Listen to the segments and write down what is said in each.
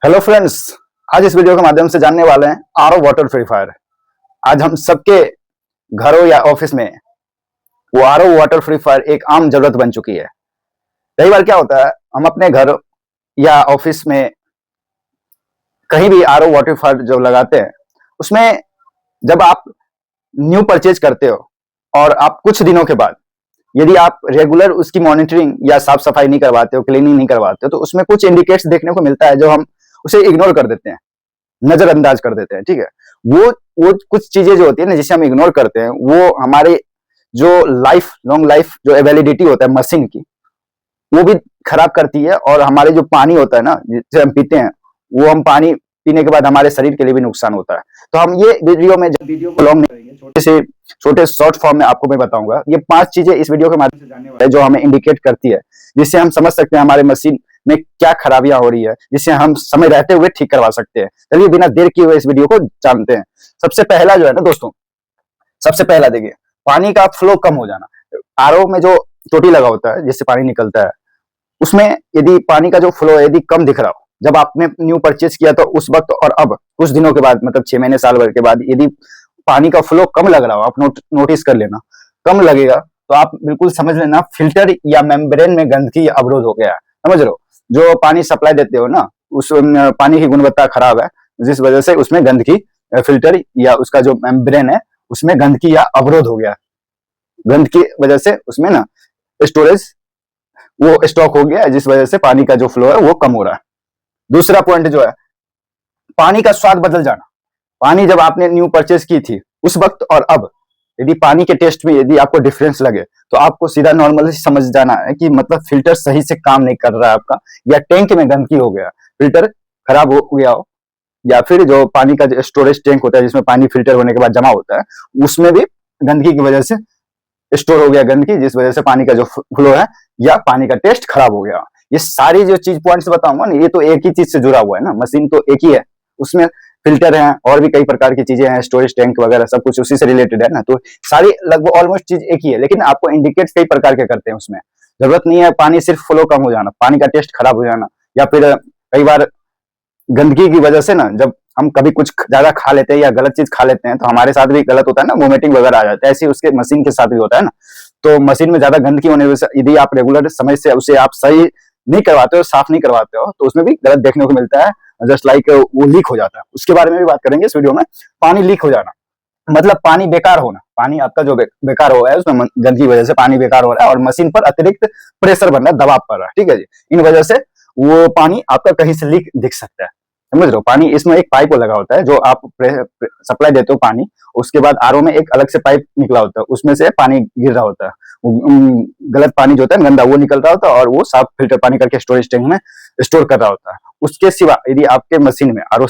Hello friends. आज इस video के माध्यम से जानने वाले हैं आरओ वाटर प्यूरिफायर। आज हम सबके घरों या ऑफिस में वो आरओ वाटर प्यूरिफायर एक आम जरूरत बन चुकी है। कई बार क्या होता है, हम अपने घर या ऑफिस में कहीं भी आरओ वाटर प्यूरिफायर जो लगाते हैं, उसमें जब आप न्यू परचेज करते हो और आप कुछ दिनों के बाद यदि आप रेगुलर उसकी मॉनिटरिंग या साफ सफाई नहीं करवाते हो, क्लीनिंग नहीं करवाते हो, तो उसमें कुछ इंडिकेट्स देखने को मिलता है जो हम उसे इग्नोर कर देते हैं, नजरअंदाज कर देते हैं। ठीक है, वो कुछ चीजें जो होती है ना, जिसे हम इग्नोर करते हैं, वो हमारे जो लाइफ लॉन्ग लाइफ जो वैलिडिटी होता है मशीन की, वो भी खराब करती है। और हमारे जो पानी होता है ना, जिसे हम पीते हैं, वो हम पानी पीने के बाद हमारे शरीर के लिए भी नुकसान होता है। तो हम ये वीडियो में, जब वीडियो को लॉन्ग नहीं करेंगे, छोटे शॉर्ट फॉर्म में आपको मैं बताऊंगा। ये 5 चीजें इस वीडियो के माध्यम से जानने वाले हैं जो हमें इंडिकेट करती है, जिससे हम समझ सकते हैं हमारे मशीन में क्या खराबियां हो रही है, जिसे हम समय रहते हुए ठीक करवा सकते हैं। चलिए बिना देर किए हुए इस वीडियो को जानते हैं। सबसे पहला जो है ना दोस्तों, सबसे पहला देखिए, पानी का फ्लो कम हो जाना। आरओ में जो टोटी लगा होता है जिससे पानी निकलता है, उसमें यदि पानी का जो फ्लो है यदि कम दिख रहा हो, जब आपने न्यू परचेज किया तो उस वक्त और अब कुछ दिनों के बाद, मतलब 6 महीने साल भर के बाद, यदि पानी का फ्लो कम लग रहा हो, आप नोटिस कर लेना, कम लगेगा तो आप बिल्कुल समझ लेना फिल्टर या मेम्ब्रेन में गंदगी या अवरोध हो गया है। समझ रहे हो, जो पानी सप्लाई देते हो ना, उस पानी की गुणवत्ता खराब है, जिस वजह से उसमें गंदगी, फिल्टर या उसका जो मेम्ब्रेन है उसमें गंदगी या अवरोध हो गया। गंदगी की वजह से उसमें ना स्टोरेज वो स्टॉक हो गया है, जिस वजह से पानी का जो फ्लो है वो कम हो रहा है। दूसरा पॉइंट जो है, पानी का स्वाद बदल जाना। पानी जब आपने न्यू परचेज की थी उस वक्त और अब यदि पानी के टेस्ट में यदि आपको डिफरेंस लगे, तो आपको सीधा नॉर्मली समझ जाना है कि मतलब फिल्टर सही से काम नहीं कर रहा है आपका, या टैंक में गंदगी हो गया, फिल्टर खराब हो गया हो, या फिर जो पानी का स्टोरेज टैंक होता है जिसमें पानी फिल्टर होने के बाद जमा होता है, उसमें भी गंदगी की वजह से स्टोर हो गया गंदगी, जिस वजह से पानी का जो फ्लो है या पानी का टेस्ट खराब हो गया। ये सारी जो चीज पॉइंट्स बताऊंगा ना, ये तो एक ही चीज से जुड़ा हुआ है ना, मशीन तो एक ही है, उसमें फिल्टर है और भी कई प्रकार की चीजें हैं, स्टोरेज टैंक वगैरह सब कुछ उसी से रिलेटेड है ना। तो सारी लगभग ऑलमोस्ट चीज एक ही है, लेकिन आपको इंडिकेट कई प्रकार के करते हैं उसमें। जरूरत नहीं है पानी सिर्फ फ्लो कम हो जाना, पानी का टेस्ट खराब हो जाना, या फिर कई बार गंदगी की वजह से ना, जब हम कभी कुछ ज्यादा खा लेते हैं या गलत चीज खा लेते हैं तो हमारे साथ भी गलत होता है ना, वोमिटिंग वगैरह आ जाता है। ऐसे उसके मशीन के साथ भी होता है ना। तो मशीन में ज्यादा गंदगी होने से यदि आप रेगुलर समय से उसे आप सही नहीं करवाते हो, साफ नहीं करवाते हो, तो उसमें भी गलत देखने को मिलता है। जस्ट लाइक वो लीक हो जाता है, उसके बारे में भी बात करेंगे इस वीडियो में। पानी लीक हो जाना मतलब पानी बेकार होना, पानी आपका जो बेकार हो रहा है, उसमें गंदगी की वजह से पानी बेकार हो रहा है और मशीन पर अतिरिक्त प्रेशर बन रहा है, दबाव पड़ रहा है। ठीक है जी, इन वजह से वो पानी आपका कहीं से लीक दिख सकता है। समझ रहे हो, पानी इसमें एक पाइप लगा होता है, जो आप सप्लाई देते हो पानी, उसके बाद आरओ में एक अलग से पाइप निकला होता है, उसमें से पानी गिर रहा होता है, गलत पानी जो होता है गंदा वो निकल रहा होता है, और वो साफ फिल्टर पानी करके स्टोरेज टैंक में स्टोर कर रहा होता है। उसके सिवा यदि आपके मशीन में आरओ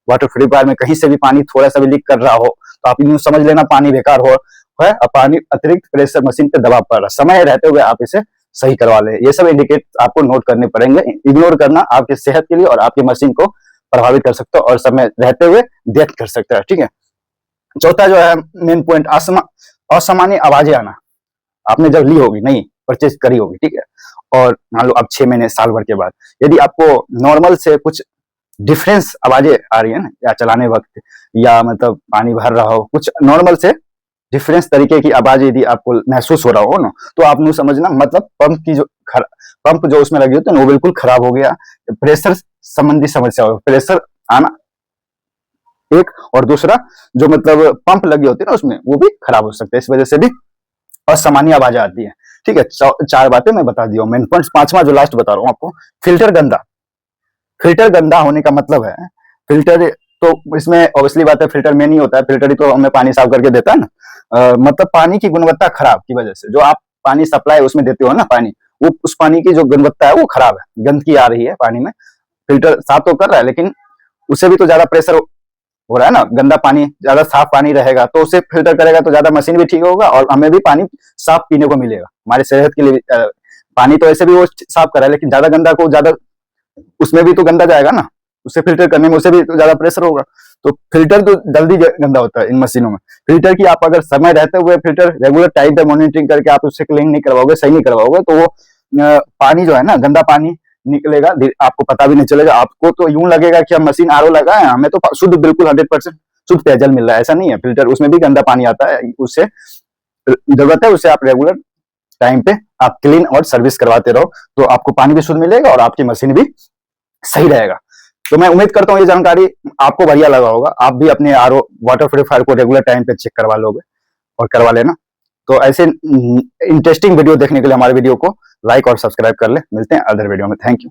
वाटर प्यूरिफायर में कहीं से भी पानी थोड़ा सा भी लीक कर रहा हो, तो आप यूं समझ लेना पानी बेकार हो है, और पानी अतिरिक्त प्रेशर मशीन पे दबाव पड़ रहा है। समय रहते हुए आप इसे सही करवा ले। ये सब इंडिकेट आपको नोट करने पड़ेंगे, इग्नोर करना आपकी सेहत के लिए और आपकी मशीन को प्रभावित कर सकता है और समय रहते हुए डेथ कर सकता है। ठीक है। चौथा जो है मेन पॉइंट, असामान्य आवाजें आना। आपने जब ली होगी, नहीं परचेज करी होगी, ठीक है, और मान लो अब 6 महीने साल भर के बाद यदि आपको नॉर्मल से कुछ डिफरेंस आवाजें आ रही है ना, या चलाने वक्त, या मतलब पानी भर रहा हो, कुछ नॉर्मल से डिफरेंस तरीके की आवाज यदि आपको महसूस हो रहा हो ना, तो आप नु समझना मतलब पंप जो उसमें लगी होती है ना, वो बिल्कुल खराब हो गया, प्रेशर संबंधी समस्या हो, प्रेशर आना एक, और दूसरा जो मतलब पंप लगी होती है ना उसमें, वो भी खराब हो सकता है। इस वजह से भी असामान्य आवाजें आती है। ठीक है, 4 बातें मैं बता दी हूँ। मेन पॉइंट 5वां जो लास्ट बता रहा हूँ आपको, फिल्टर गंदा। फिल्टर गंदा होने का मतलब है, फिल्टर तो इसमें ऑब्वियसली बात है, फिल्टर में नहीं होता है, फिल्टर ही तो हमें पानी साफ करके देता है ना। मतलब पानी की गुणवत्ता खराब की वजह से, जो आप पानी सप्लाई उसमें देते हो ना पानी, वो उस पानी की जो गुणवत्ता है वो खराब है, गंदगी आ रही है पानी में। फिल्टर साफ तो कर रहा है, लेकिन उससे भी तो ज्यादा प्रेशर हो रहा है ना। गंदा पानी, ज्यादा साफ पानी रहेगा तो उसे फिल्टर करेगा तो ज्यादा मशीन भी ठीक होगा और हमें भी पानी साफ पीने को मिलेगा, हमारी सेहत के लिए। पानी तो ऐसे भी वो साफ कर रहा है, लेकिन ज्यादा गंदा को ज्यादा उसमें भी तो गंदा जाएगा ना, उसे फिल्टर करने में उसे भी तो ज्यादा प्रेशर होगा। तो फिल्टर तो जल्दी गंदा होता है इन मशीनों में। फिल्टर की आप अगर समय रहते हुए फिल्टर रेगुलर टाइम पे मॉनिटरिंग करके आप उससे क्लीन नहीं करवाओगे, सही नहीं करवाओगे, तो वो पानी जो है ना, गंदा पानी निकलेगा, आपको पता भी नहीं चलेगा। आपको तो यूं लगेगा कि हम मशीन आरओ लगाए हैं, हमें तो शुद्ध, बिल्कुल 100% शुद्ध पेयजल मिल रहा है। ऐसा नहीं है, फिल्टर उसमें भी गंदा पानी आता है, उससे जरूरत है उससे आप रेगुलर टाइम पे आप क्लीन और सर्विस करवाते रहो, तो आपको पानी भी शुद्ध मिलेगा और आपकी मशीन भी सही रहेगा। तो मैं उम्मीद करता हूँ ये जानकारी आपको बढ़िया लगा होगा। आप भी अपने आरओ वाटर प्यूरिफायर को रेगुलर टाइम पे चेक करवा लोगे और करवा लेना। तो ऐसे इंटरेस्टिंग वीडियो देखने के लिए हमारे वीडियो को लाइक और सब्सक्राइब कर ले। मिलते हैं अदर वीडियो में। Thank you.